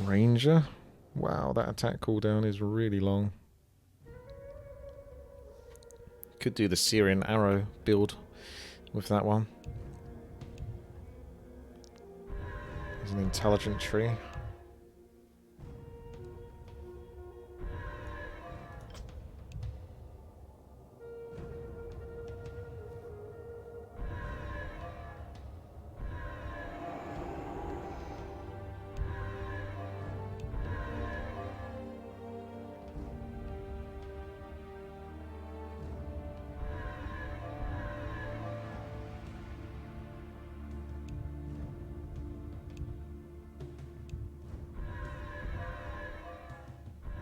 Ranger. Wow, that attack cooldown is really long. Could do the Syrian arrow build with that one. There's an intelligent tree.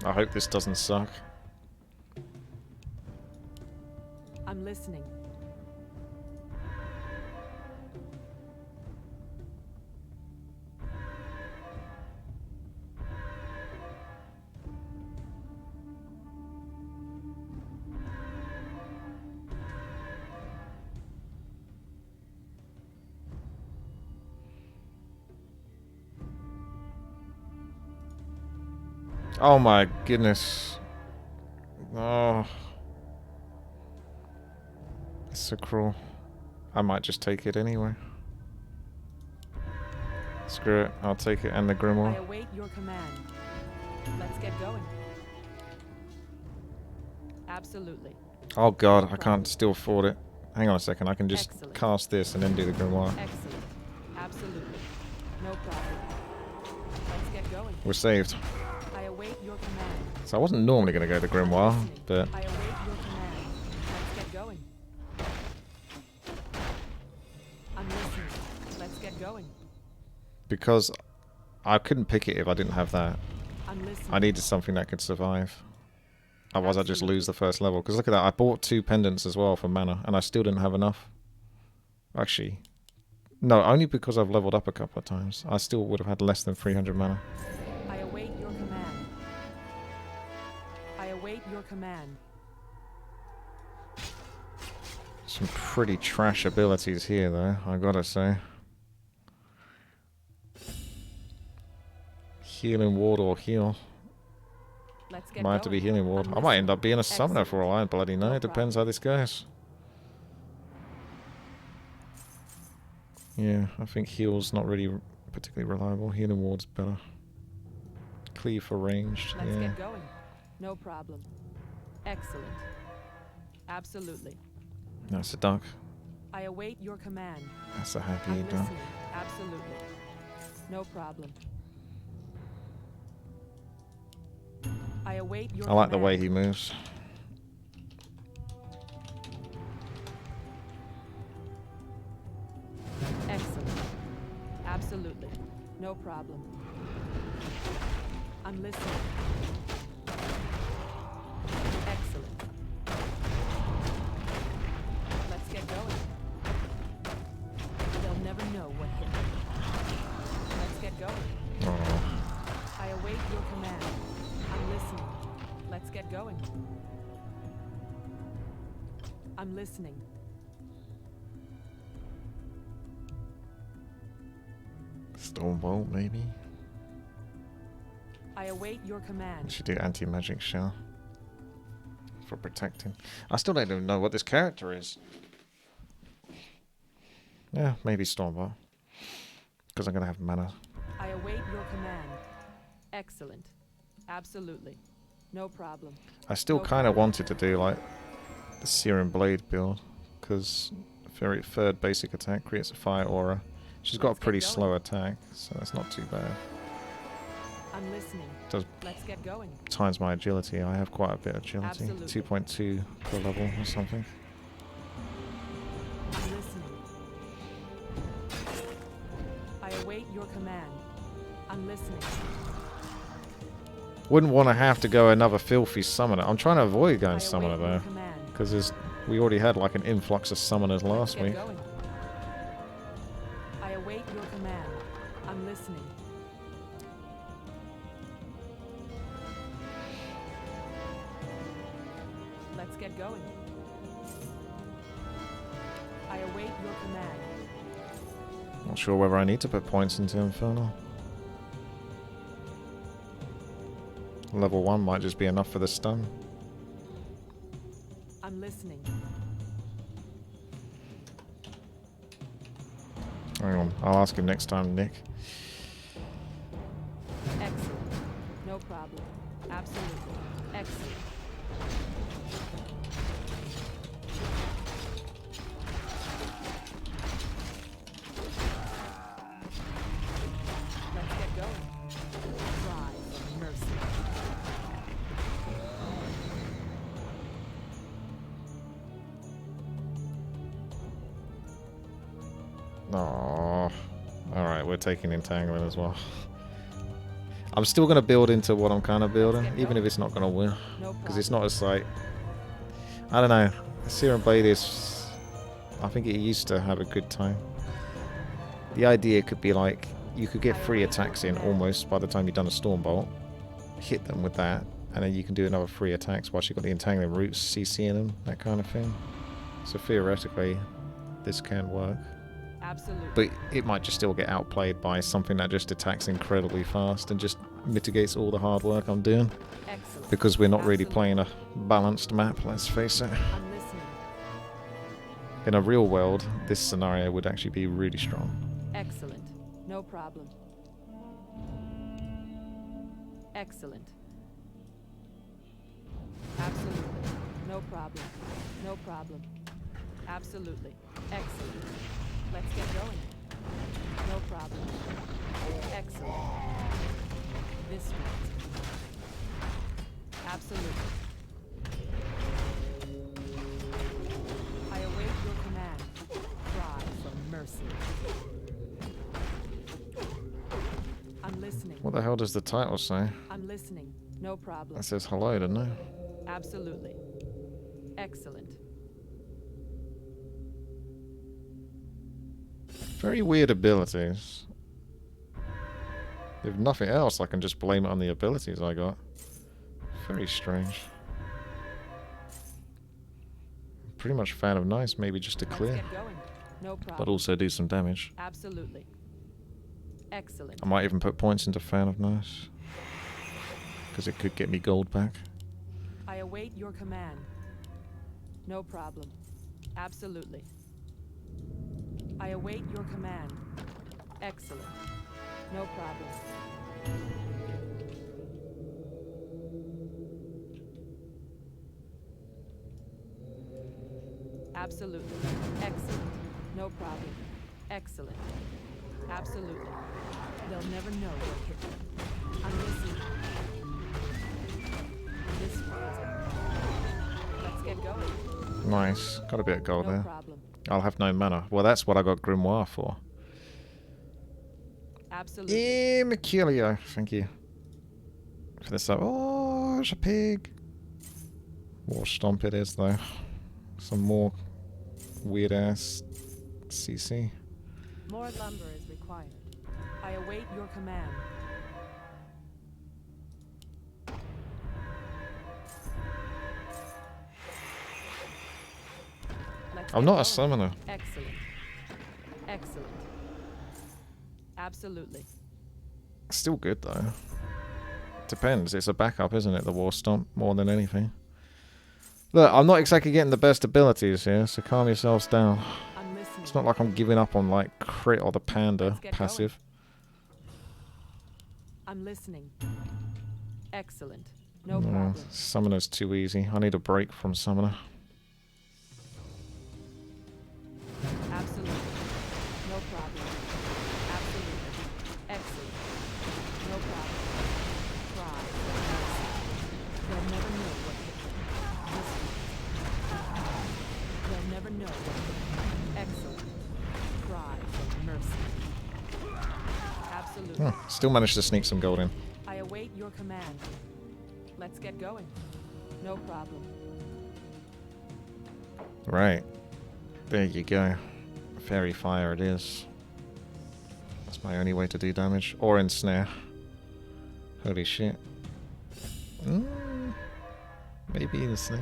I hope this doesn't suck. I'm listening. Oh my goodness. Oh. It's so cruel. I might just take it anyway. Screw it, I'll take it and the I Grimoire. await your command. Let's get going. Absolutely. Oh god, I can't still afford it. Hang on a second, I can just Excellent. cast this and then do the Grimoire. Excellent. Absolutely. No problem. Let's get going. We're saved. I await your command. So I wasn't normally going to go the Grimoire, but I await your command. Let's get going. I'm listening. Let's get going. because I couldn't pick it if I didn't have that. I'm listening. I needed something that could survive. Otherwise I'd just lose the first level. Because look at that, I bought 2 pendants as well for mana, and I still didn't have enough. Actually, no, only because I've leveled up a couple of times. I still would have had less than 300 mana. I await your command. I await your command. Some pretty trash abilities here, though, I gotta say. Healing Ward or heal. Let's get Might have to be going. Healing Ward. I'm I might end up being a listening. summoner for all I bloody know. No It depends how problem. this goes. Yeah, I think heal's not really particularly reliable. Healing Ward's better. Cleave for ranged. Let's Yeah. get going. No problem. Excellent. Absolutely. That's a duck. I await your command. That's a happy I'm duck. listening. Absolutely. No problem. I await your I like the command. way he moves. Excellent. Absolutely. No problem. I'm listening. Excellent. Let's get going. They'll never know what hit me. Let's get going. Oh. I await your command. I'm listening. Let's get going. I'm listening. Stormbolt, maybe? I await your I command. should do anti-magic shell. For protecting. I still don't even know what this character is. Yeah, maybe Stormbolt. Because I'm going to have mana. I await your command. Excellent. Absolutely. No problem. I still No kind of problem. wanted to do like the Searing Blade build. Because very third basic attack creates a fire aura. She's got a Let's get pretty going. slow attack, so that's not too bad. I'm listening. Does Let's get going. times my agility. I have quite a bit of agility. Absolutely. 2.2 per level or something. I'm listening. I await your command. I'm listening. Wouldn't want to have to go another filthy summoner. I'm trying to avoid I going await summoner your though. command. Because we already had like an influx of summoners Let's last get week. going. I await your command. I'm listening. Let's get going. I await your command. Not sure whether I need to put points into Infernal. level 1 might just be enough for the stun. I'm listening. Hang on, I'll ask him next time, Nick. Excellent. No problem. Absolutely. Excellent. Let's get going. Cry for mercy. Oh, alright, we're taking Entanglement as well. I'm still going to build into what I'm kind of building, even if it's not going to win. Because it's not as like... I don't know. Serum Blade is... I think it used to have a good time. The idea could be like, you could get 3 attacks in almost by the time you've done a Stormbolt. Hit them with that, and then you can do another 3 attacks whilst you've got the Entanglement roots CCing them, that kind of thing. So theoretically, this can work. Absolutely. But it might just still get outplayed by something that just attacks incredibly fast and just mitigates all the hard work I'm doing. Excellent. Because we're not really Absolutely. playing a balanced map, let's face it. I'm listening. In a real world, this scenario would actually be really strong. Excellent. No problem. Excellent. Absolutely. No problem. No problem. Absolutely. Excellent. Let's get going. No problem. Excellent. This way. Absolutely. I await your command. Cry for mercy. I'm listening. What the hell does the title say? I'm listening. No problem. That says hello, doesn't it? Absolutely. Excellent. Very weird abilities. If nothing else, I can just blame it on the abilities I got. Very strange. Pretty much fan of nice, maybe just to Let's clear. get going. No problem. But also do some damage. Absolutely. Excellent. I might even put points into fan of nice. Because it could get me gold back. I await your command. No problem. Absolutely. I await your command. Excellent. No problem. Absolutely. Excellent. No problem. Excellent. Absolutely. They'll never know what hit them. I'm listening. This way. Let's get going. Nice. Got a bit of gold No there. problem. I'll have no mana. Well, that's what I got Grimoire for. Absolutely. Mercurio. Thank you. For this up. Oh, it's a pig. War Stomp it is, though. Some more weird ass CC. More lumber is required. I await your command. Let's I'm get not a going. summoner. Excellent. Excellent. Absolutely. Still good, though. Depends. It's a backup, isn't it? The War Stomp, more than anything. Look, I'm not exactly getting the best abilities here, so calm yourselves down. I'm listening. It's not like I'm giving up on, like, crit or the panda Let's get passive. I'm listening. Excellent. No No, problem. summoner's too easy. I need a break from summoner. Absolutely. No problem. Absolutely. Excellent. No problem. Cry for mercy. They'll never know what hit them. Listen. They'll never know what hit them. Excellent. Cry for mercy. Absolutely. Still managed to sneak some gold in. I await your command. Let's get going. No problem. Right. There you go. Fairy Fire it is. That's my only way to do damage. Or ensnare. Holy shit. Maybe ensnare.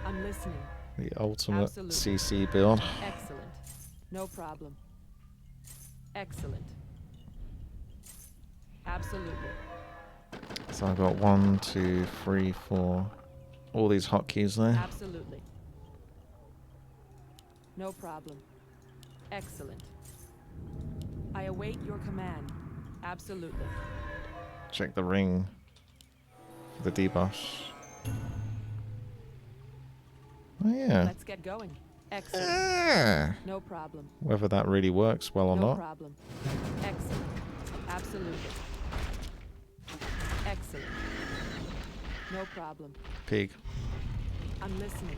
I'm listening. The ultimate Absolutely. CC build. Excellent. No problem. Excellent. Absolutely. So I've got 1, 2, 3, 4. All these hotkeys there. Absolutely. No problem. Excellent. I await your command. Absolutely. Check the ring for the debuffs. Oh yeah. Let's get going. Excellent. Ah, No problem. whether that really works well or No not. problem. Excellent. Absolutely. Excellent. No problem. Pig. I'm listening.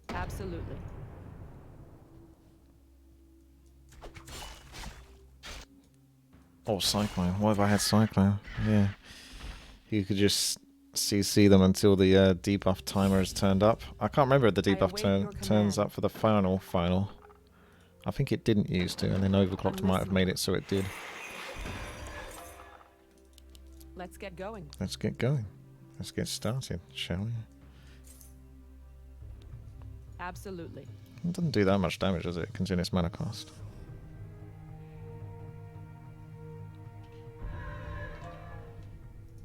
Absolutely. Oh, Cyclone. What if I had Cyclone? Yeah. You could just CC them until the debuff timer is turned up. I can't remember if the debuff await your turns command. up for the final. I think it didn't used to, and then Overclocked I'm might have listening. made it so it did. Let's get going. Let's get going. Let's get started, shall we? Absolutely. It doesn't do that much damage, does it? Considering its mana cost.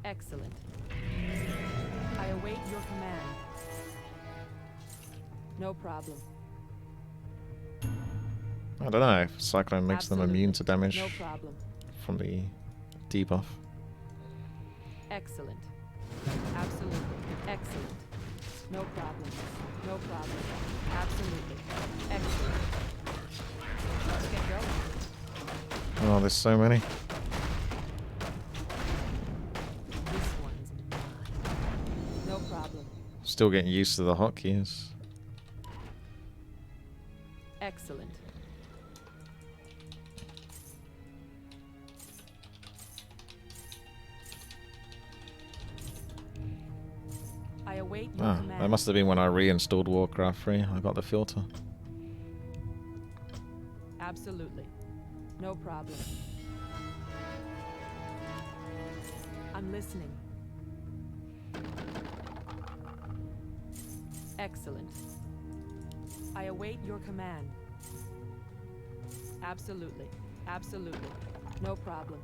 Excellent. I await your command. No problem. I don't know if Cyclone makes them Absolutely. immune to damage No problem. from the debuff. Excellent. Absolutely. Excellent. No problem. No problem. Absolutely. Excellent. Let's get going. Oh, there's so many. This one's mine. No problem. Still getting used to the hotkeys. Excellent. I await your Ah, command. that must have been when I reinstalled Warcraft 3. I got the filter. Absolutely. No problem. I'm listening. Excellent. I await your command. Absolutely. Absolutely. No problem.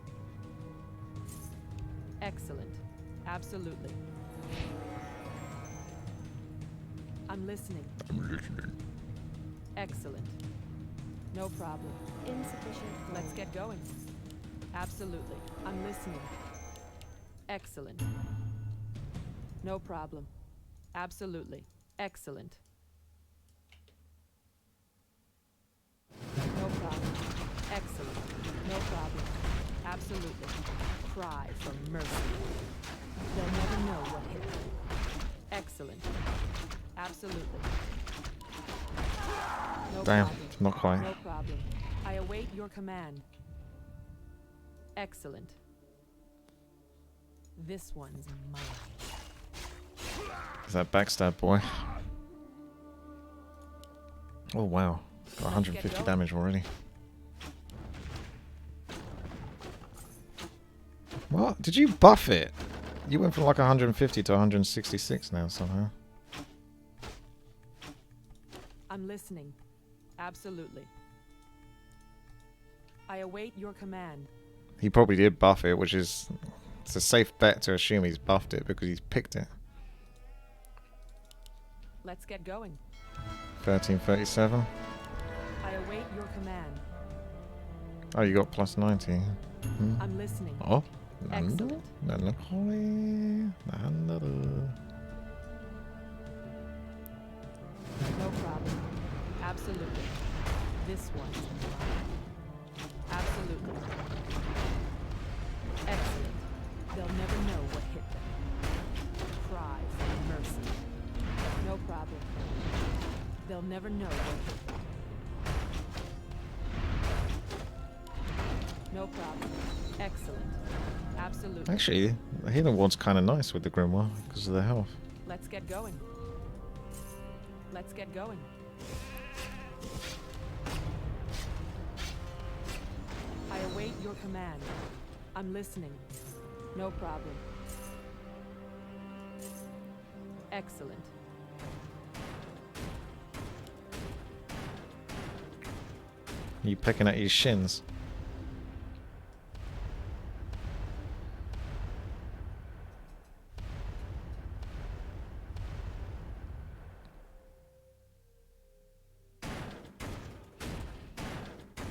Excellent. Absolutely. I'm listening. Excellent. No problem. Insufficient. Let's get going. Absolutely. I'm listening. Excellent. No problem. Absolutely. Excellent. No problem. Excellent. No problem. Absolutely. Cry for mercy. They'll never know what hit them. Excellent. Absolutely. No Damn, problem. not quite. No problem. I await your command. Excellent. This one's mine. Is that backstab, boy? Oh, wow. Got 150 going. damage already. What? Did you buff it? You went from like 150 to 166 now somehow. I'm listening. Absolutely. I await your command. He probably did buff it, which is... It's a safe bet to assume he's buffed it because he's picked it. Let's get going. 1337. I await your command. Oh, you got plus 90. Hmm. I'm listening. Oh. Excellent. No problem. Absolutely. This one's mine. Absolutely. Excellent. They'll never know what hit them. Cry for mercy. No problem. They'll never know what hit them. No problem. Excellent. Absolutely. Actually, the healing ward's kind of nice with the Grimoire because of the health. Let's get going. Let's get going. I await your command. I'm listening. No problem. Excellent. You picking at his shins?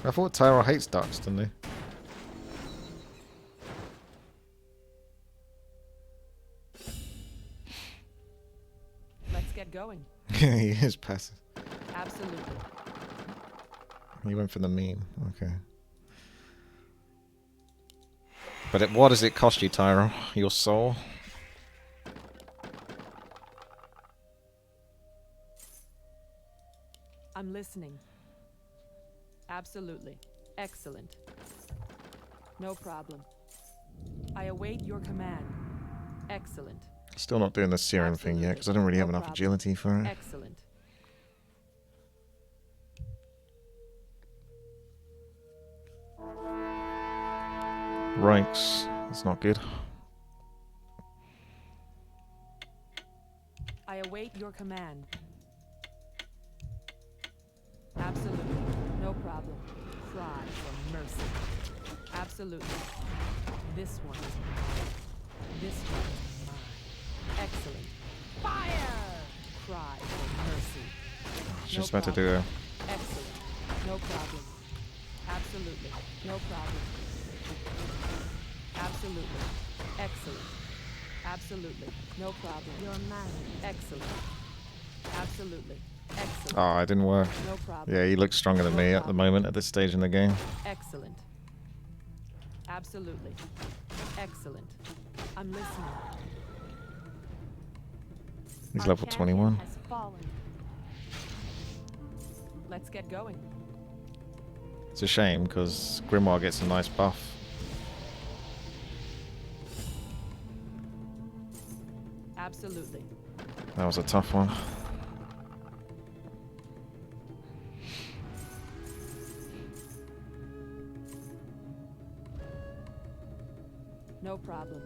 I thought Tyra hates ducks, didn't Let's get going. he? He is passive. Absolutely. He went for the meme. Okay. But what does it cost you, Tyra? Your soul? I'm listening. Absolutely. Excellent. No problem. I await your command. Excellent. Still not doing the serum thing yet, because I don't really have enough agility for it. Excellent. Ranks. That's not good. I await your command. Absolutely. No problem. Cry for mercy. Absolutely. This one is mine. This one is mine. Excellent. Fire! Cry for mercy. Just about to do a... Excellent. No problem. Absolutely. No problem. Absolutely. Excellent. Absolutely. No problem. You're mine. Excellent. Absolutely. Excellent. Oh, it didn't work. No problem. Yeah, he looks stronger than me at the moment, at this stage in the game. Excellent. Absolutely. Excellent. I'm listening. He's level 21. Has fallen. Let's get going. It's a shame, because Grimoire gets a nice buff. Absolutely. That was a tough one. No problem.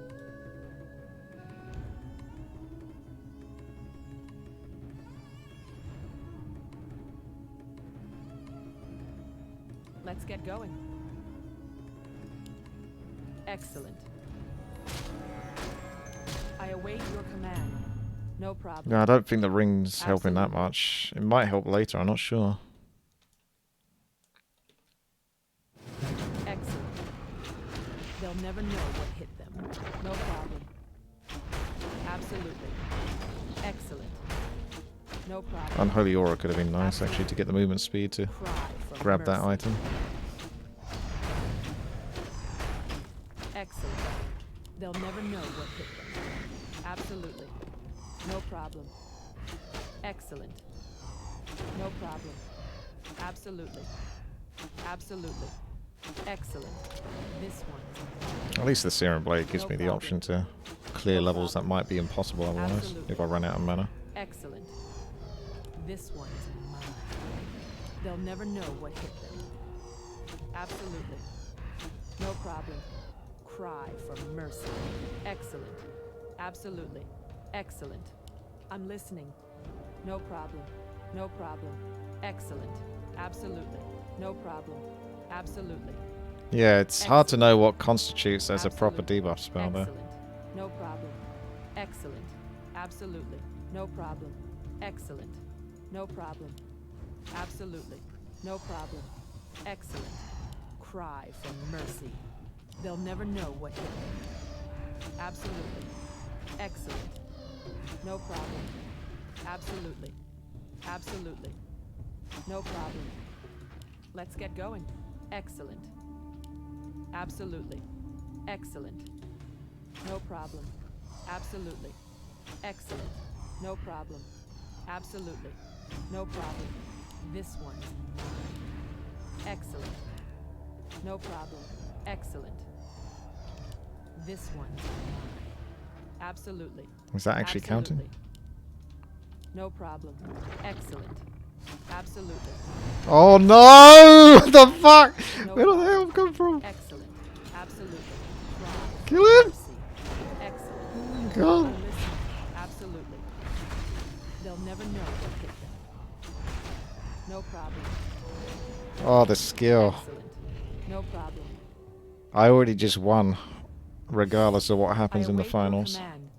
Let's get going. Excellent. I await your command. No problem. No, I don't think the ring's helping that much. It might help later, I'm not sure. Excellent. They'll never know what hit them. No problem. Absolutely. Excellent. No problem. Unholy Aura could have been nice, actually, to get the movement speed to Cry for grab that mercy. item. Excellent. They'll never know what hit them. Absolutely. No problem. Excellent. No problem. Absolutely. Absolutely. Excellent. This one. At least the Serum Blade gives No me the problem. option to clear No levels that problem. might be impossible otherwise, Absolutely. if I run out of mana. Excellent. This one's mine. They'll never know what hit them. Absolutely. No problem. Cry for mercy. Excellent. Absolutely. Excellent. I'm listening. No problem. No problem. Excellent. Absolutely. No problem. Absolutely. Yeah, it's hard to know what constitutes as a proper Absolutely. debuff spell there. Excellent. No problem. Excellent. Absolutely. No problem. Excellent. No problem. Absolutely. No problem. Excellent. Cry for mercy. They'll never know what hit them. Absolutely. Excellent. No problem. Absolutely. Absolutely. No problem. Let's get going. Excellent. Absolutely. Excellent. No problem. Absolutely. Excellent. No problem. Absolutely. No problem. This one. Excellent. No problem. Excellent. This one. Absolutely. Is that actually counting? Absolutely. No problem. Excellent. Absolutely. Oh no! What the fuck? No Where did the problem. hell come from? Excellent. Absolutely. Cry. Kill him! Mercy. Excellent. Oh god. I'm listening. Absolutely. They'll never know what hit them. No problem. Oh, the skill. Excellent. No problem. I already just won, regardless of what happens I in the await your finals. command.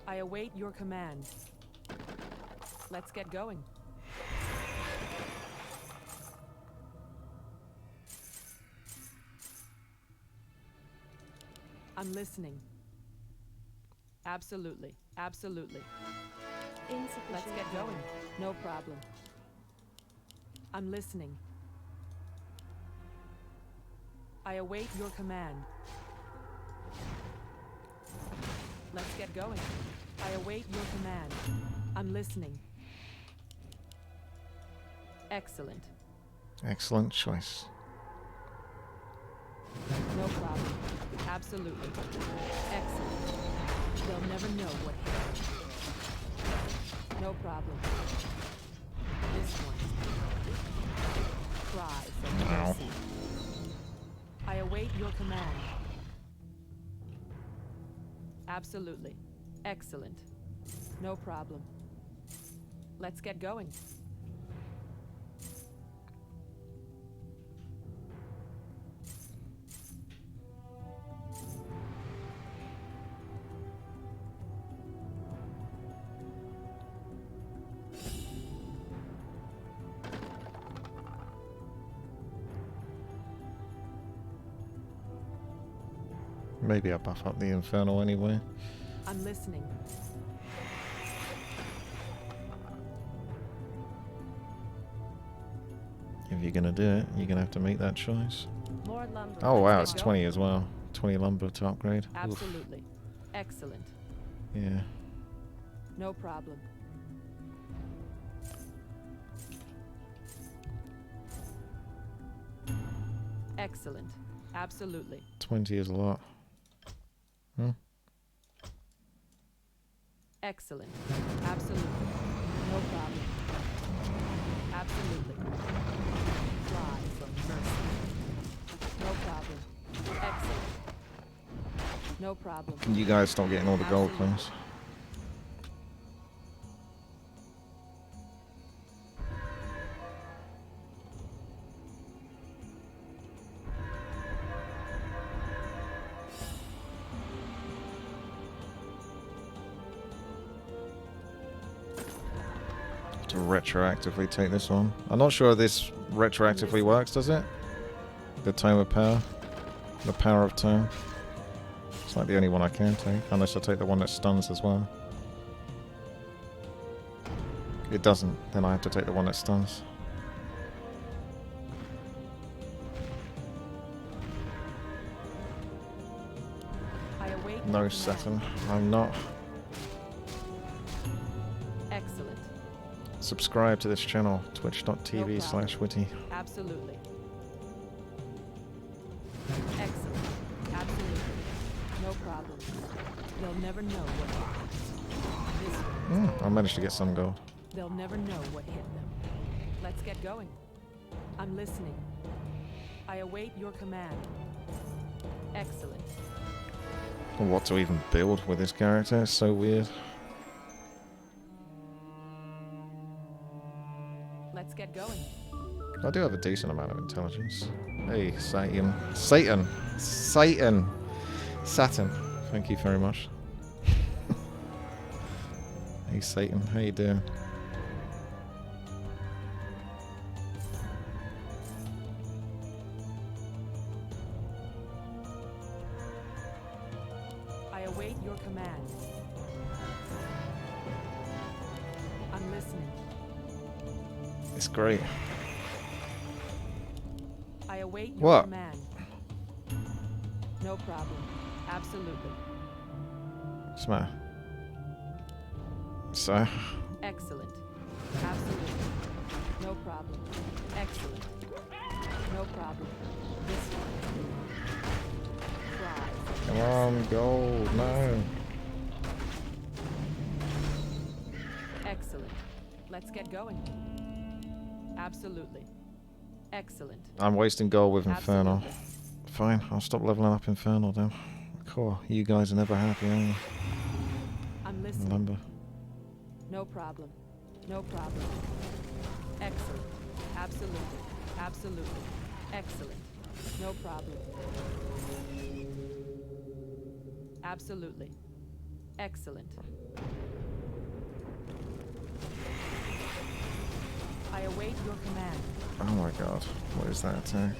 I await your command. Let's get going. I'm listening. Absolutely. Absolutely. Insufficient. Let's get going. No problem. I'm listening. I await your command. Let's get going. I await your command. I'm listening. Excellent. Excellent choice. No problem. Absolutely. Excellent. They'll never know what hit. No problem. This one. Cry for mercy. I await your command. Absolutely. Excellent. No problem. Let's get going. Maybe I buff up the Infernal anyway. I'm listening. If you're gonna do it, you're gonna have to make that choice. More lumber. Oh wow, Let's it's get 20 as well. 20 lumber to upgrade. Oof. Absolutely. Excellent. Yeah. No problem. Excellent. Absolutely. 20 is a lot. Hmm? Excellent. Absolutely. No problem. Absolutely. Cry for mercy. No problem. Excellent. No problem. Can you guys stop getting all the gold, please? To retroactively take this one. I'm not sure this retroactively works, does it? The Tome of Power? The Power of Tome? It's like the only one I can take, unless I take the one that stuns as well. It doesn't, then I have to take the one that stuns. I await No, your Saturn, command. I'm not. Excellent. Subscribe to this channel, twitch.tv/witty. Absolutely. Excellent. Absolutely. No problem. They'll never know what hit them. This one. I managed to get some gold. They'll never know what hit them. Let's get going. I'm listening. I await your command. Excellent. What to even build with this character, it's so weird. Let's get going. I do have a decent amount of intelligence. Hey, Satan. Satan! Satan! Saturn. Thank you very much. Hey, Satan. How you doing? I await your command. I'm listening. It's great. I await your What? command. No problem. Absolutely. Smart. So, Excellent. Absolutely. No problem. Excellent. No problem. This one. Cry for come on, gold, no. Excellent. Let's get going. Absolutely. Excellent. I'm wasting gold with Infernal. Absolutely. Fine, I'll stop leveling up Infernal then. Cool, you guys are never happy, are you? I'm listening. Remember. No problem. No problem. Excellent. Absolutely. Absolutely. Excellent. No problem. Absolutely. Excellent. I await your command. Oh my god, what is that attack?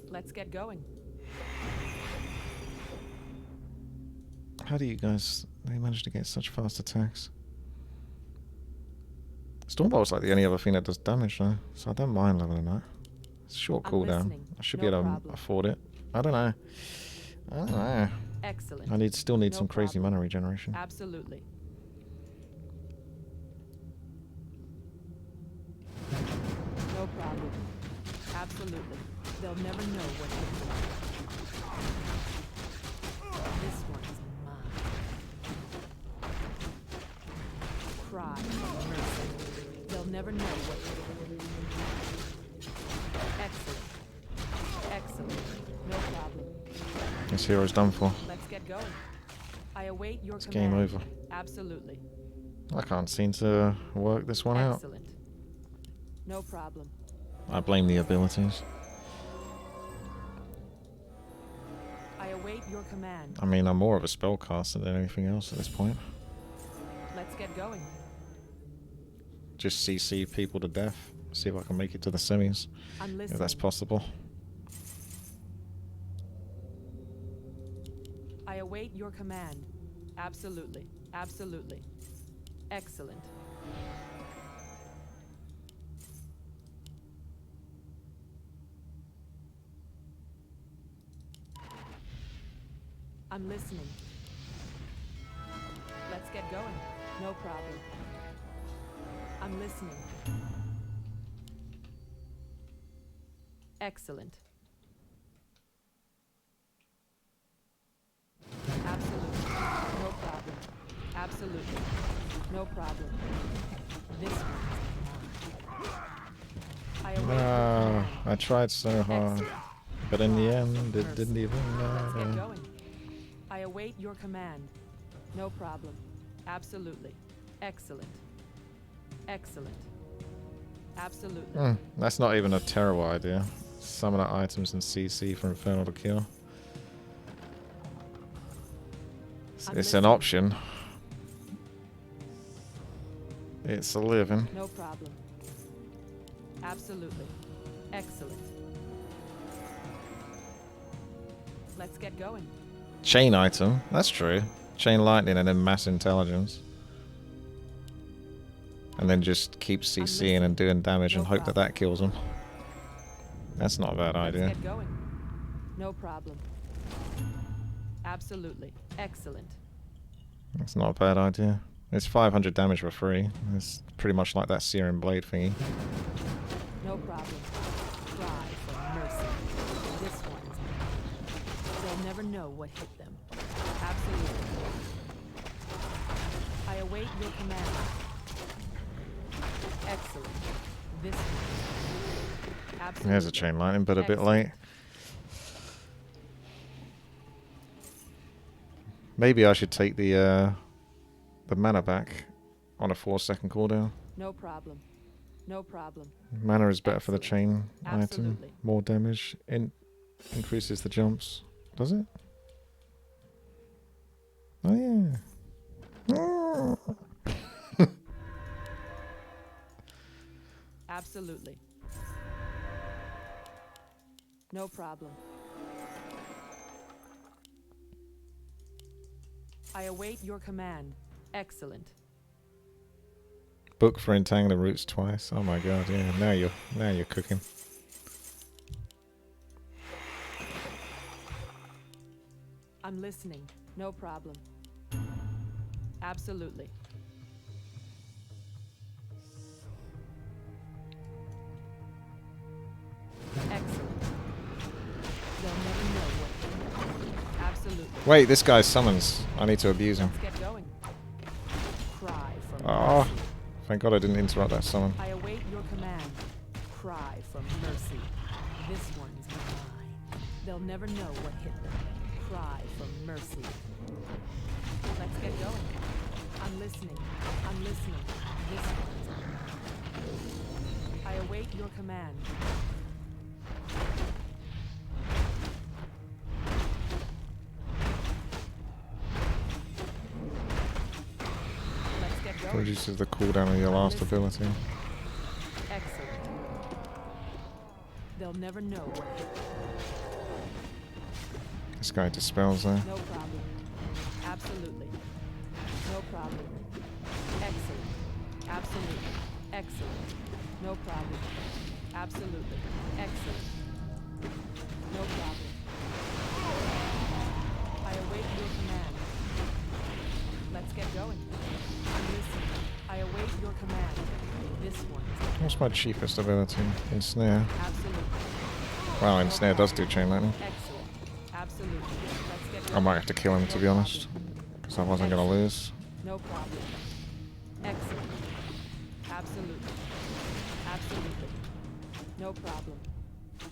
Let's get going. How do you guys... They manage to get such fast attacks? Stormbolt's like the only other thing that does damage though, so I don't mind leveling that. It's a short I'm cooldown. listening. I should No be able to problem. afford it. I don't know. I don't know. Excellent. I still need No some crazy problem. mana regeneration. Absolutely. No problem. Absolutely. They'll never know what hit them. This one's mine. Cry for mercy. They'll never know what hit them. Excellent. Excellent. No problem. This hero's done for. Let's get going. I await your It's command. game over. Absolutely. I can't seem to work this one out. Excellent. No problem. I blame the abilities. I await your command. I mean, I'm more of a spellcaster than anything else at this point. Let's get going. Just CC people to death. See if I can make it to the semis. I'm If listening. that's possible. I await your command. Absolutely. Absolutely. Excellent. I'm listening. Let's get going. No problem. I'm listening. Excellent. Absolutely. No problem. Absolutely. No problem. This one's mine. I await your command. I tried so hard. Excellent. But in the Cry end, for it didn't mercy. even Let's get matter. going. I await your command. No problem. Absolutely. Excellent. Excellent. Absolutely. That's not even a terrible idea. Summon the items and CC for Infernal to kill. I'm It's an listening. option. It's a living. No problem. Absolutely. Excellent. Let's get going. Chain item. That's true. Chain lightning and then mass intelligence. And then just keep CCing and doing damage No and hope that problem. that kills them. That's not a bad Let's idea. get going. No problem. Absolutely. Excellent. That's not a bad idea. It's 500 damage for free. It's pretty much like that Searing Blade thingy. No problem. Cry for mercy. This one's mine. They'll never know what hit them. Absolutely. I await your command. Excellent. This one. Absolutely. There's a chain lightning, but a bit Excellent. late. Maybe I should take the mana back on a 4-second cooldown. No problem. No problem. Mana is better for the chain item. Absolutely. More damage. Increases the jumps. Does it? Oh yeah. Absolutely. No problem. I await your command. Excellent. Book for entangling roots twice. Oh my god, yeah. Now you're cooking. I'm listening. No problem. Absolutely. Excellent. They'll never know what. Absolutely. Wait, this guy summons. I need to abuse him. Let's get going. Cry for Oh, mercy. thank god I didn't interrupt that summon. I await your command. Cry for mercy. This one's mine. They'll never know what hit them. Cry for mercy. Let's get going. I'm listening. I'm listening. This one's mine. I await your command. Let's get going. Reduces the cooldown of your last ability. Excellent. They'll never know what hit them. This guy dispels there. No problem. Absolutely. No problem. Excellent. Absolutely. Excellent. No problem. Absolutely. Excellent. No problem. I await your command. Let's get going. I'm listening. I await your command. This one. What's my cheapest ability? Ensnare. Absolutely. Well, Ensnare does do chain lightning. Excellent. Absolutely. Let's get I going. might have to kill him, to be honest. Because I wasn't going to lose. No problem. Excellent. Absolutely. Absolutely. No problem.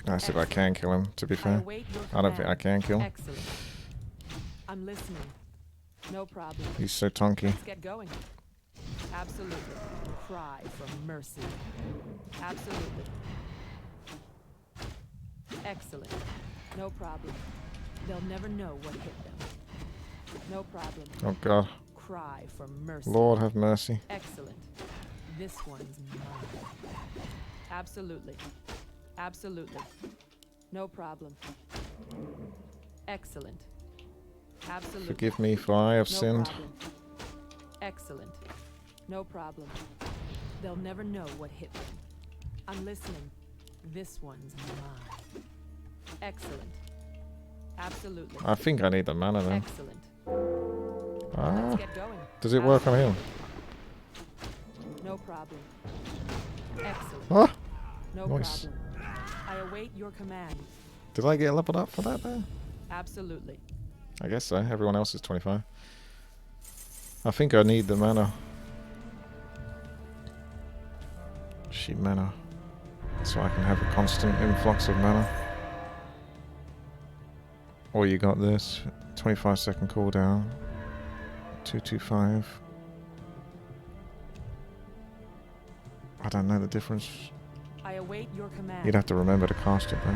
Let's see if I can kill him, to be I fair. await your I don't think I command. can kill. Excellent. I'm listening. No problem. He's so tonky. Let's get going. Absolutely. Cry for mercy. Absolutely. Excellent. No problem. They'll never know what hit them. No problem. Oh god. Cry for mercy. Lord have mercy. Excellent. This one's mine. Absolutely. Absolutely. No problem. Excellent. Absolutely. Forgive me for I have No sinned. problem. Excellent. No problem. They'll never know what hit them. I'm listening. This one's mine. Excellent. Absolutely. I think I need the mana then. Excellent. Ah, Let's get going. does it work on him? No problem. Excellent. Ah, No nice. problem. I await your command. Did I get leveled up for that there? Absolutely. I guess so. Everyone else is 25. I think I need the mana. Sheep mana. So I can have a constant influx of mana. Or you got this. 25-second cooldown. 225. I don't know the difference. I await your command. You'd have to remember to cast it though.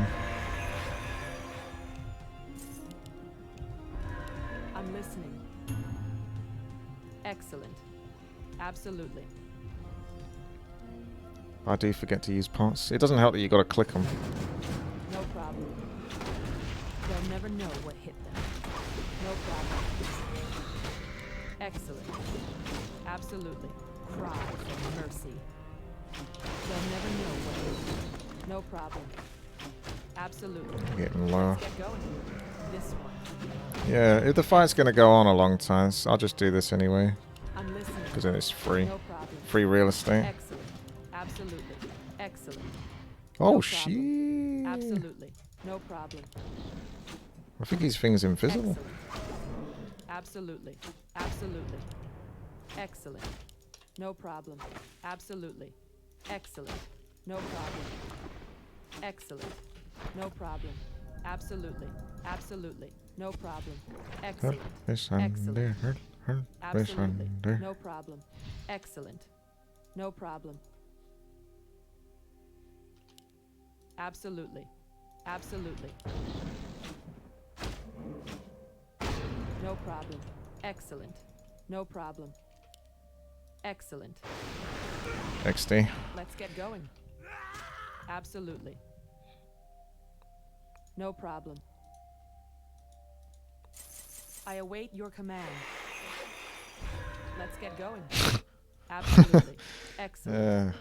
I'm listening. Excellent. Absolutely. I do forget to use pots. It doesn't help that you got to click them. No problem. They'll never know what hit them. No problem. Excellent. Absolutely. Cry for mercy. They'll never know what hit them. No problem. Absolutely. Getting low. Let's get going. This one. Yeah, if the fight's going to go on a long time, so I'll just do this anyway. I'm listening. Because then it's free. No problem. Free real estate. Excellent. Absolutely. Excellent. Oh, No shit. problem. Absolutely. No problem. I think his thing's invisible. Excellent. Absolutely. Absolutely. Excellent. No problem. Absolutely. Excellent. No problem. Excellent. No problem. Absolutely. Absolutely. No problem. Excellent. Excellent. Absolutely. No problem. Excellent. No problem. Absolutely. Absolutely. No problem. Excellent. No problem. Excellent. XD. Let's get going. Absolutely. No problem. I await your command. Let's get going. Absolutely. Excellent.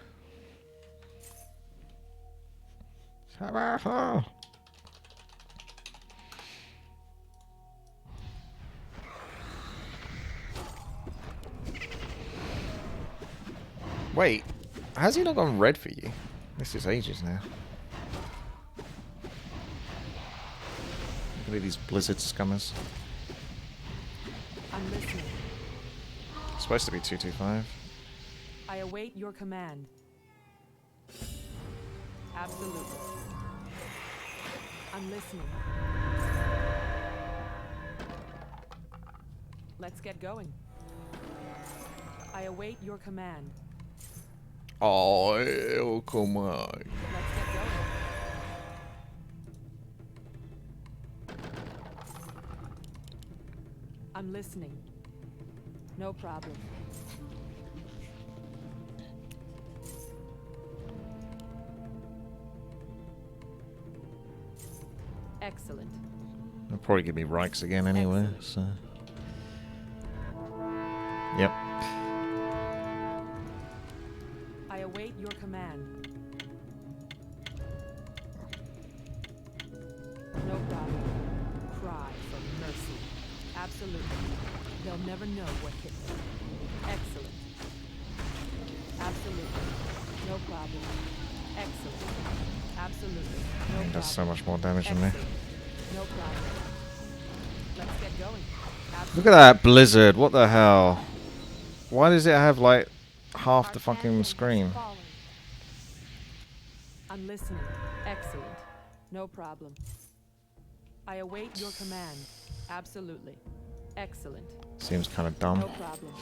Wait, has he not gone red for you? This is ages now. Look at these blizzard scummers. I'm listening. It's supposed to be 225. I await your command. Absolutely. I'm listening. Let's get going. I await your command. Oh, come on. Let's get going. I'm listening. No problem. Excellent. They'll probably give me Rikes again anyway, Excellent. so... I await your command. No problem. Cry for mercy. Absolutely. They'll never know what hit them. Excellent. Absolutely. No problem. Excellent. Absolutely. No He does so problem. much more damage than me. Excellent. No problem. Let's get going. Look at that blizzard. What the hell? Why does it have like half Our the champion fucking has screen? fallen. I'm listening. Excellent. No problem. I await your command. Absolutely. Excellent. Seems kind of dumb. No problem.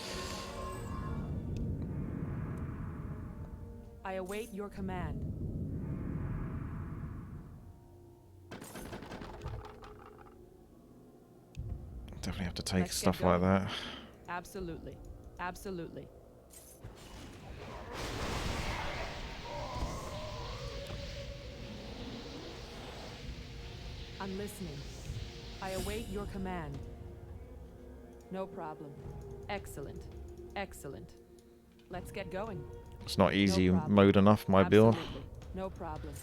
I await your command. Definitely have to take Let's get stuff like going. that. Absolutely. Absolutely. I'm listening. I await your command. No problem. Excellent. Excellent. Let's get going. It's not easy problem. mode enough, my build. Absolutely. No problem.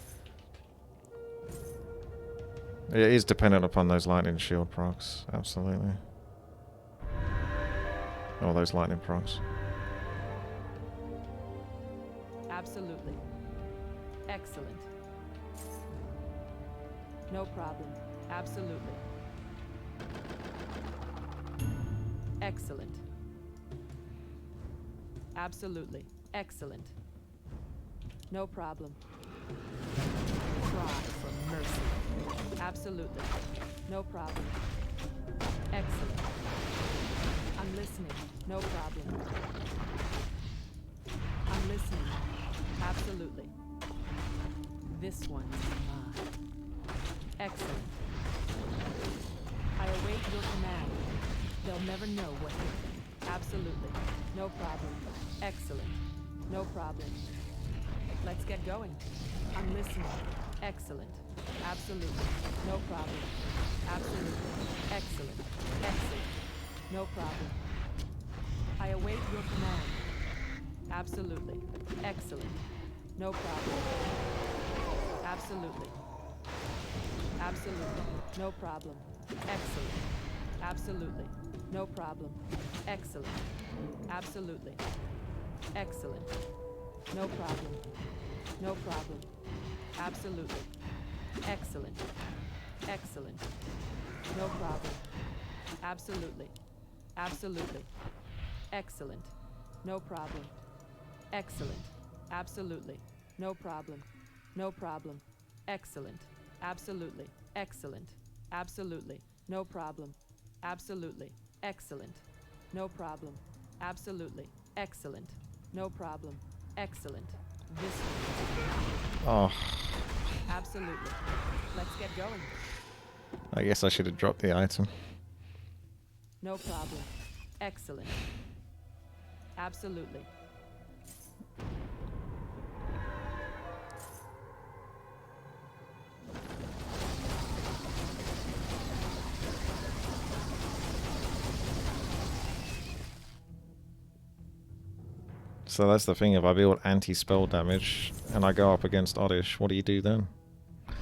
It is dependent upon those lightning shield procs. Absolutely. Oh, those lightning procs. Absolutely. Excellent. No problem. Absolutely. Excellent. Absolutely. Excellent. No problem. Cry for mercy. Absolutely. No problem. Excellent. I'm listening. No problem. I'm listening. Absolutely. This one's mine. Excellent. I await your command. They'll never know what hit them. Absolutely. No problem. Excellent. No problem. Let's get going. I'm listening. Excellent. Absolutely. No problem. Absolutely. Excellent. Excellent. No problem. I await your command. Absolutely. Excellent. No problem. Absolutely. Absolutely. No problem. Excellent. Absolutely. No problem. Excellent. Absolutely. Excellent. No problem. No problem. Absolutely. Excellent. Excellent. No problem. Absolutely. Absolutely. Excellent. No problem. Excellent. Absolutely. No problem. No problem. Excellent. Absolutely. Excellent. Absolutely. No problem. Absolutely. Excellent. No problem. Absolutely. Excellent. No problem. Excellent. This one. Oh, Absolutely. Let's get going. I guess I should have dropped the item. No problem. Excellent. Absolutely. So that's the thing, if I build anti-spell damage and I go up against Oddish, what do you do then? Let's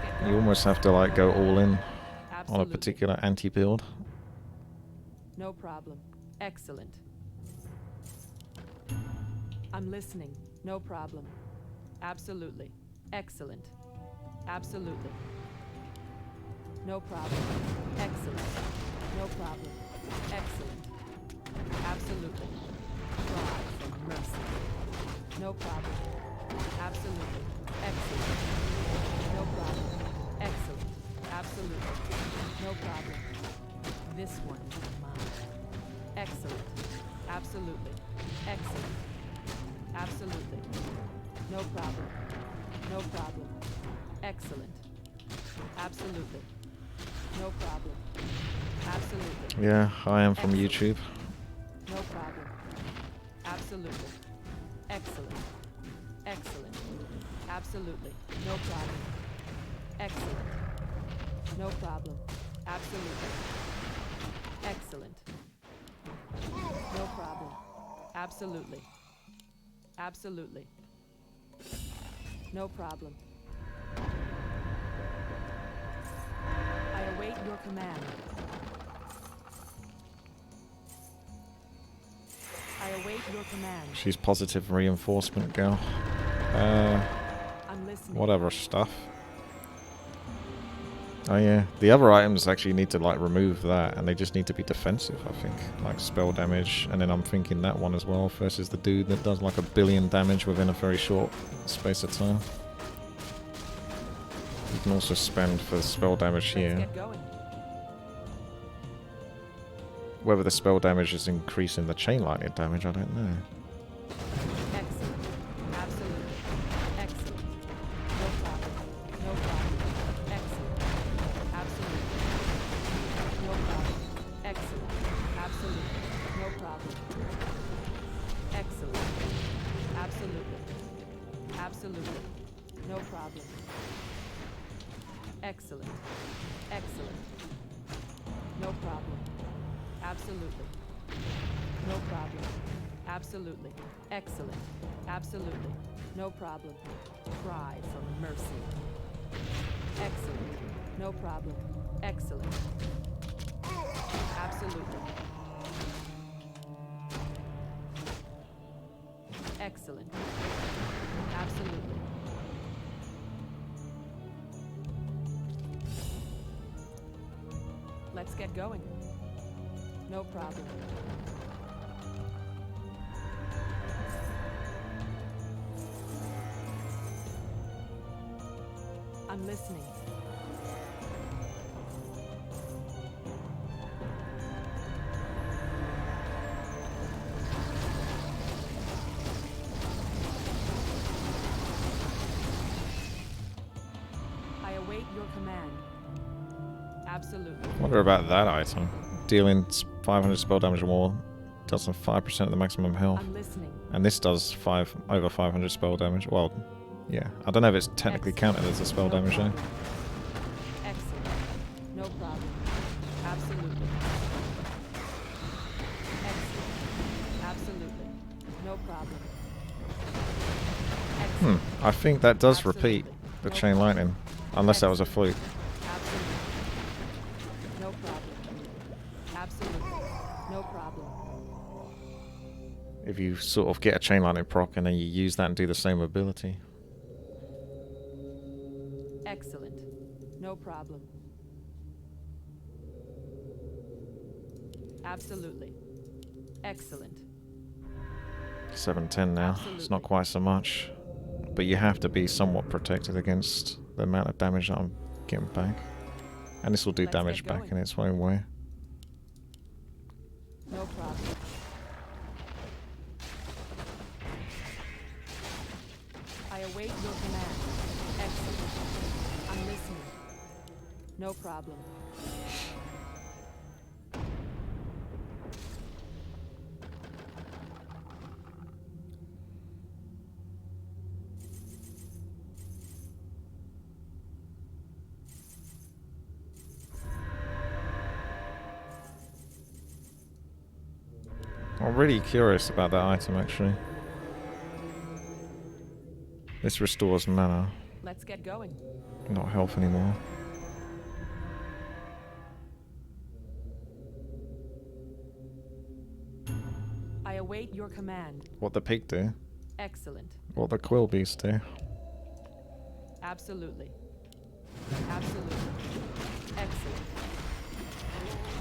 get going. You almost have to like go all in on a Absolutely. particular anti-build. No problem. Excellent. I'm listening. No problem. Absolutely. Excellent. Absolutely. No problem. Excellent. No problem. Excellent. Absolutely. Cry for mercy. No problem. Absolutely. Excellent. No problem. Excellent. Absolutely. No problem. This one is mine. Excellent. Absolutely. Excellent. Absolutely. No problem. No problem. Excellent. Absolutely. No problem. Absolutely. Yeah, I am from Excellent. YouTube. No problem. Absolutely. Excellent. Excellent. Absolutely. No problem. Excellent. No problem. Absolutely. Excellent. No problem. Absolutely. Absolutely. No problem. I await your command. I await your command. She's positive reinforcement girl. I'm listening. Whatever stuff. Oh yeah, the other items actually need to like remove that, and they just need to be defensive, I think. Like spell damage, and then I'm thinking that one as well versus the dude that does like 1 billion damage within a very short space of time. You can also spend for spell damage here. Let's get going. Whether the spell damage is increasing the chain lightning damage, I don't know. Excellent. Absolutely. Excellent. No problem. No problem. Excellent. Absolutely. No problem. Excellent. Absolutely. No problem. Excellent. Absolutely. Absolutely. No problem. Excellent. Excellent. No problem. Absolutely. No problem. Absolutely. Excellent. Absolutely. No problem. Cry for mercy. Excellent. No problem. Excellent. Absolutely. Excellent. Absolutely. Let's get going. No problem. I'm listening. I await your command. Absolutely. Wonder about that item. Dealing 500 spell damage or more does 5% of the maximum health. I'm listening. And this does over 500 spell damage. Well, yeah. I don't know if it's technically counted as a spell damage though. Excellent. No problem. Absolutely. Excellent. Absolutely. No problem. Excellent. I think that does Absolutely. repeat the No chain problem. lightning. Unless that was a fluke. Absolutely. No problem. Absolutely. No problem. If you sort of get a chain lightning proc and then you use that and do the same ability. Excellent. No problem. Absolutely. Excellent. 710 now. It's Absolutely. not quite so much. But you have to be somewhat protected against the amount of damage that I'm getting back. And this will do Let's damage get back going. in its own way. No problem. I await your command. Excellent. I'm listening. No problem. I'm really curious about that item actually. This restores mana, Let's get going. not health anymore. I await your command. What the pig do? Excellent. What the quill beast do? Absolutely. Absolutely. Excellent.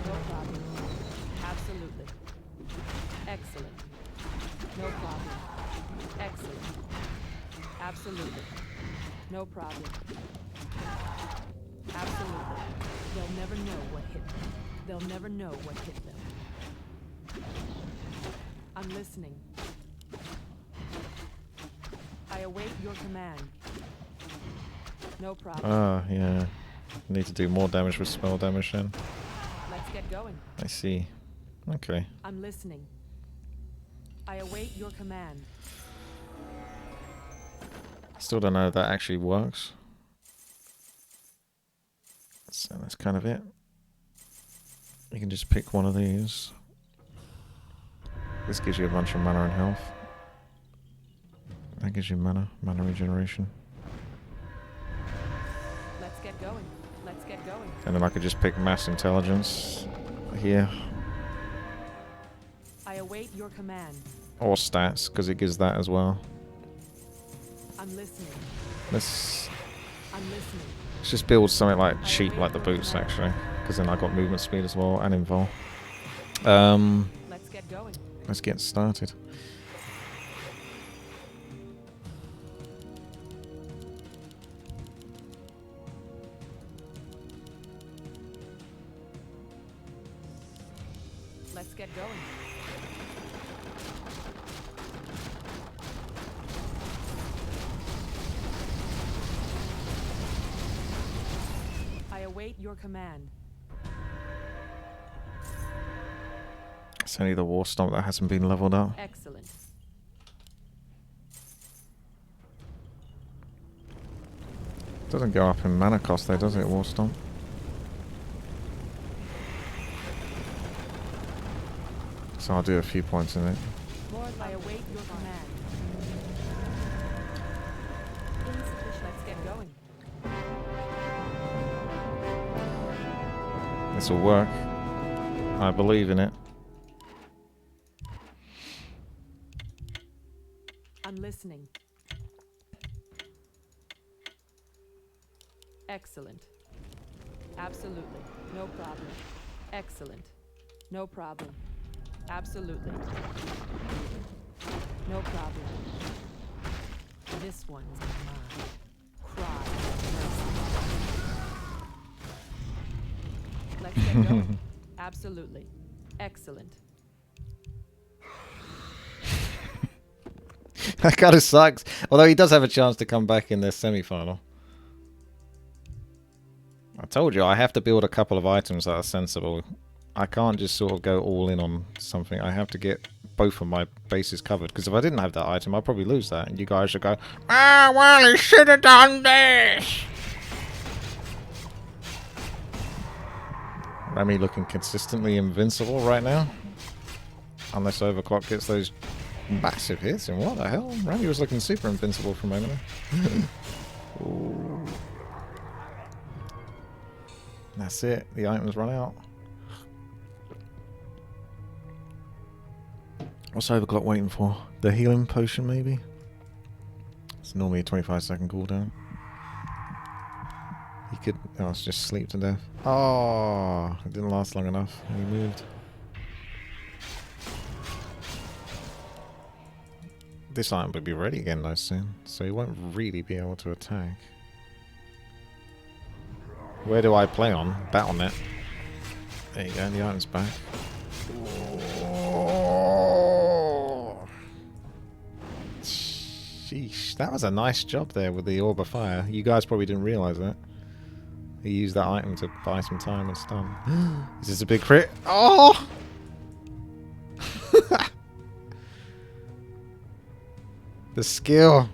No problem. Absolutely. Excellent. No problem. Excellent. Absolutely. No problem. Absolutely. They'll never know what hit them. They'll never know what hit them. I'm listening. I await your command. No problem. Ah, yeah. Need to do more damage with spell damage then. Let's get going. I see. Okay. I'm listening. I await your command. Still don't know if that actually works. So that's kind of it. You can just pick one of these. This gives you a bunch of mana and health. That gives you mana regeneration. Let's get going. Let's get going. And then I could just pick mass intelligence here. I await your command. Or stats, because it gives that as well. I'm listening. Let's I'm listening. just build something like cheap like the boots actually. Because then I got movement speed as well and invul. Let's get going. Let's get started. Let's get going. I await your command. It's only the war stomp that hasn't been leveled up. Excellent. Doesn't go up in mana cost though, does it, war stomp? So I'll do a few points in it. Lord, I await your command. Insufficient. Let's get going. This will work. I believe in it. I'm listening. Excellent. Absolutely. No problem. Excellent. No problem. Absolutely. No problem. This one's mine. Cry for mercy. Let's get going. Absolutely. Excellent. That kind of sucks. Although he does have a chance to come back in the semi-final. I told you, I have to build a couple of items that are sensible. I can't just sort of go all in on something. I have to get both of my bases covered. Because if I didn't have that item, I'd probably lose that. And you guys should go, ah, well, he should have done this. Remy looking consistently invincible right now. Unless Overclock gets those massive hits. And what the hell? Remy was looking super invincible for a moment. Ooh. That's it. The items run out. What's Overclock waiting for? The healing potion, maybe? It's normally a 25-second cooldown. He could... Oh, it's just sleep to death. Oh, it didn't last long enough. He moved. This item will be ready again though soon, so he won't really be able to attack. Where do I play on? Battle.net. There you go, the item's back. Oh. Sheesh, that was a nice job there with the Orb of Fire. You guys probably didn't realise that. He used that item to buy some time and stun. Is this a big crit? Oh! The skill.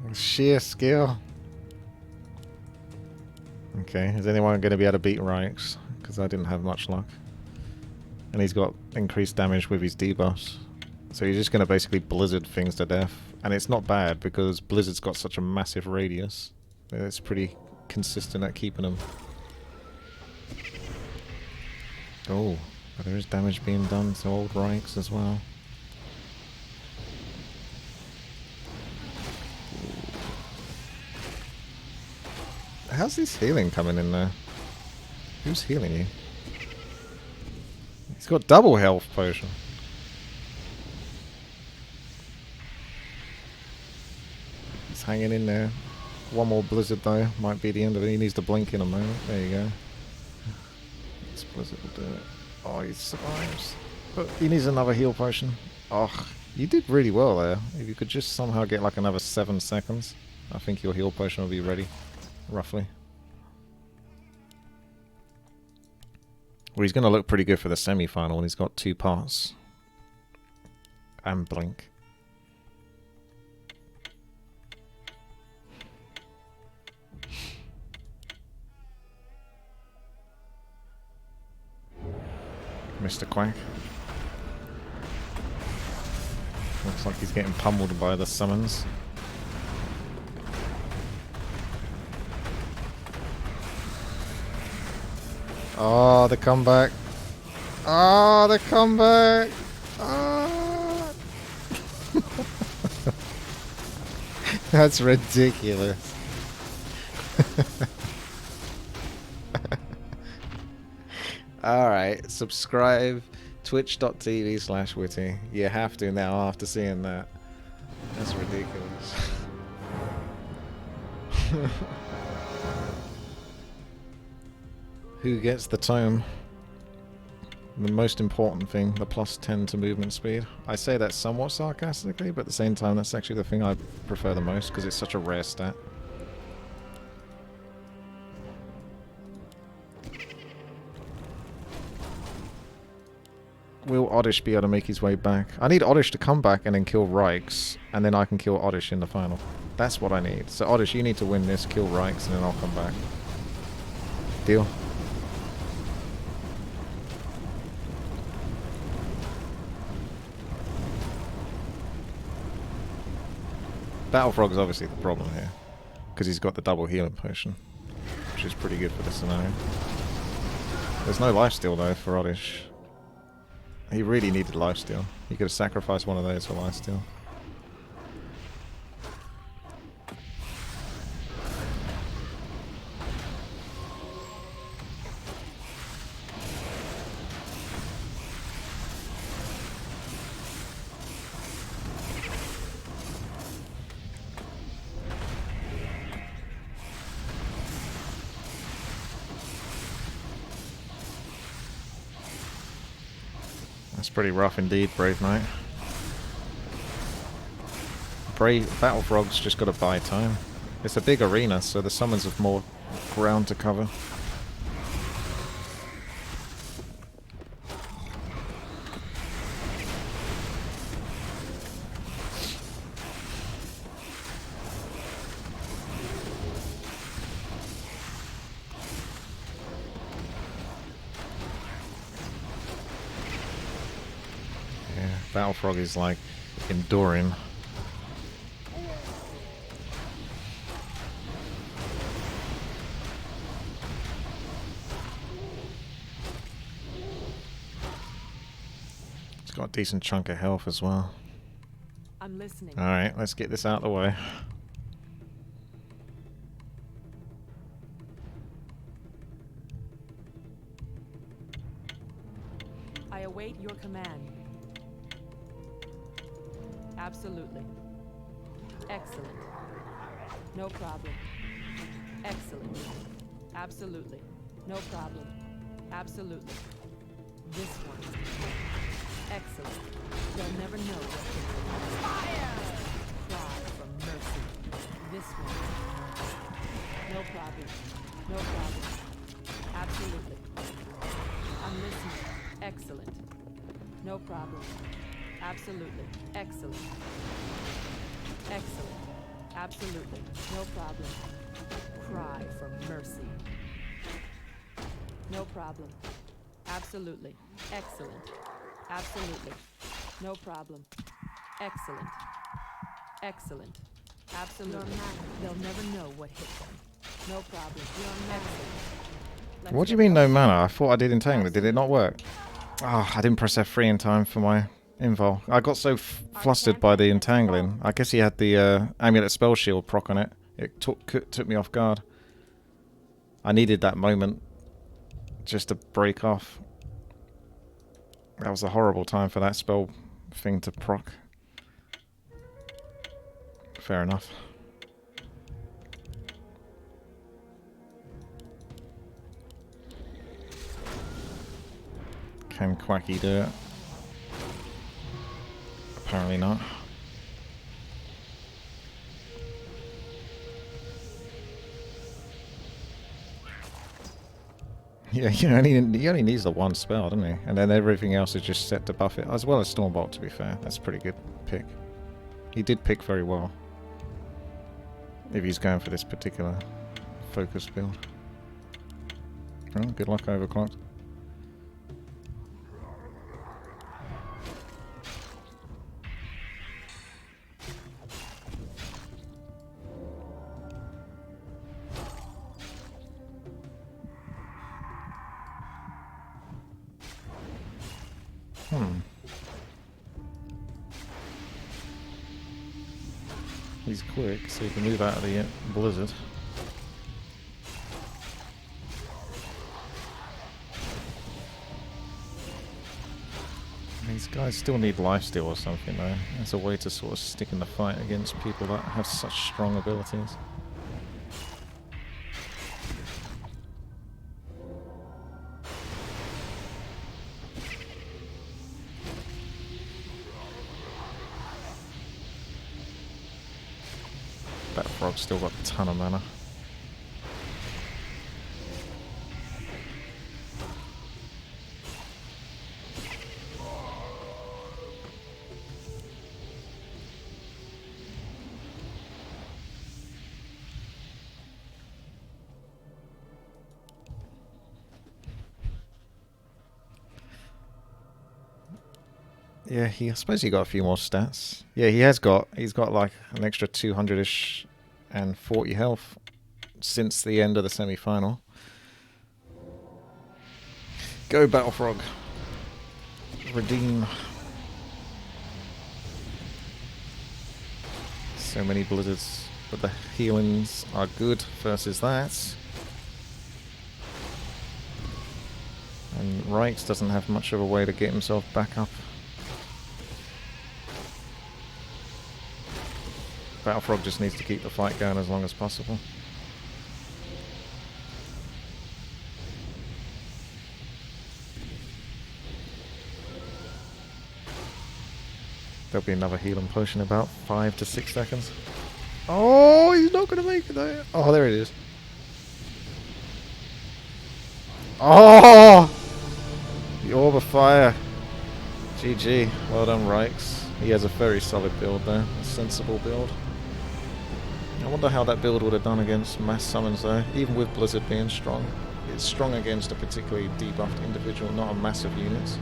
The sheer skill. Okay, is anyone going to be able to beat Rykes? Because I didn't have much luck. And he's got increased damage with his debuffs. So he's just going to basically blizzard things to death. And it's not bad because Blizzard's got such a massive radius. It's pretty consistent at keeping them. Oh, but there is damage being done to old Rykes as well. How's this healing coming in there? Who's healing you? He's got double health potion. He's hanging in there. One more blizzard though. Might be the end of it. He needs to blink in a moment. There you go. This blizzard will do it. Oh, he survives. But he needs another heal potion. Oh, you did really well there. If you could just somehow get like another 7 seconds, I think your heal potion will be ready. Roughly. Well, he's going to look pretty good for the semi-final when he's got 2 parts. And blink. Mr. Quack. Looks like he's getting pummeled by the summons. Oh, the comeback. Oh, the comeback. Oh. That's ridiculous. Alright, subscribe. Twitch.tv/WTii. You have to now after seeing that. That's ridiculous. Who gets the tome? The most important thing, the +10 to movement speed. I say that somewhat sarcastically, but at the same time that's actually the thing I prefer the most because it's such a rare stat. Will Oddish be able to make his way back? I need Oddish to come back and then kill Rykes, and then I can kill Oddish in the final. That's what I need. So Oddish, you need to win this, kill Rykes, and then I'll come back. Deal? Battle Frog's obviously the problem here, because he's got the double healing potion, which is pretty good for this scenario. There's no lifesteal though for Oddish. He really needed lifesteal. He could have sacrificed one of those for lifesteal. That's pretty rough indeed, Brave Knight. Battle Frog's just got to buy time. It's a big arena, so the summons have more ground to cover. Battle Frog is like enduring. It's got a decent chunk of health as well. I'm listening. Alright, let's get this out of the way. I await your command. Absolutely. Excellent. No problem. Excellent. Absolutely. No problem. Absolutely. This one. Excellent. They'll never know what to do. Fire! Cry for mercy. This one. No problem. No problem. Absolutely. I'm listening. Excellent. No problem. Absolutely. Excellent. Excellent. Absolutely. No problem. Cry for mercy. No problem. Absolutely. Excellent. Absolutely. No problem. Excellent. Excellent. Absolutely. They'll never know what hit them. No problem. Excellent. What do you mean no mana? I thought I did entangle. Did it not work? Oh, I didn't press F3 in time for my invul. I got so flustered by the entangling. I guess he had the amulet spell shield proc on it. It took me off guard. I needed that moment just to break off. That was a horrible time for that spell thing to proc. Fair enough. Can Quacky do it? Apparently not. Yeah, he only needs the one spell, doesn't he? And then everything else is just set to buff it, as well as Stormbolt, to be fair. That's a pretty good pick. He did pick very well. If he's going for this particular focus build. Oh, good luck, Overclocked. He's quick, so he can move out of the blizzard. These guys still need lifesteal or something though. That's a way to sort of stick in the fight against people that have such strong abilities. That frog's still got a ton of mana. Yeah, I suppose he got a few more stats. Yeah, he's got like an extra 200-ish and 40 health since the end of the semi-final. Go Battle Frog. Redeem. So many blizzards, but the healings are good versus that. And Reichs doesn't have much of a way to get himself back up. Battlefrog just needs to keep the fight going as long as possible. There'll be another healing potion in about 5 to 6 seconds. Oh, he's not going to make it though. Oh, there it is. Oh! The Orb of Fire. GG. Well done, Reichs. He has a very solid build there. A sensible build. I wonder how that build would have done against mass summons though, even with Blizzard being strong. It's strong against a particularly debuffed individual, not a massive units.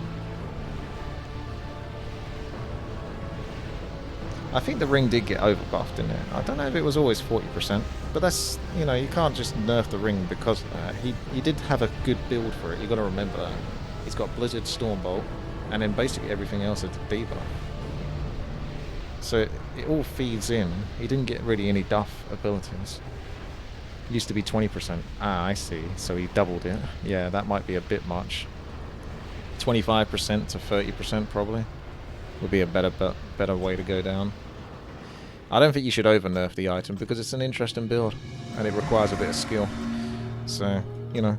I think the ring did get overbuffed in there. I don't know if it was always 40%, but that's, you know, you can't just nerf the ring because of that. He did have a good build for it, you got to remember that. He's got Blizzard, Stormbolt, and then basically everything else is a debuff. So it all feeds in. He didn't get really any duff abilities. It used to be 20%. Ah, I see. So he doubled it. Yeah, that might be a bit much. 25% to 30% probably would be a better way to go down. I don't think you should over nerf the item because it's an interesting build and it requires a bit of skill. So, you know,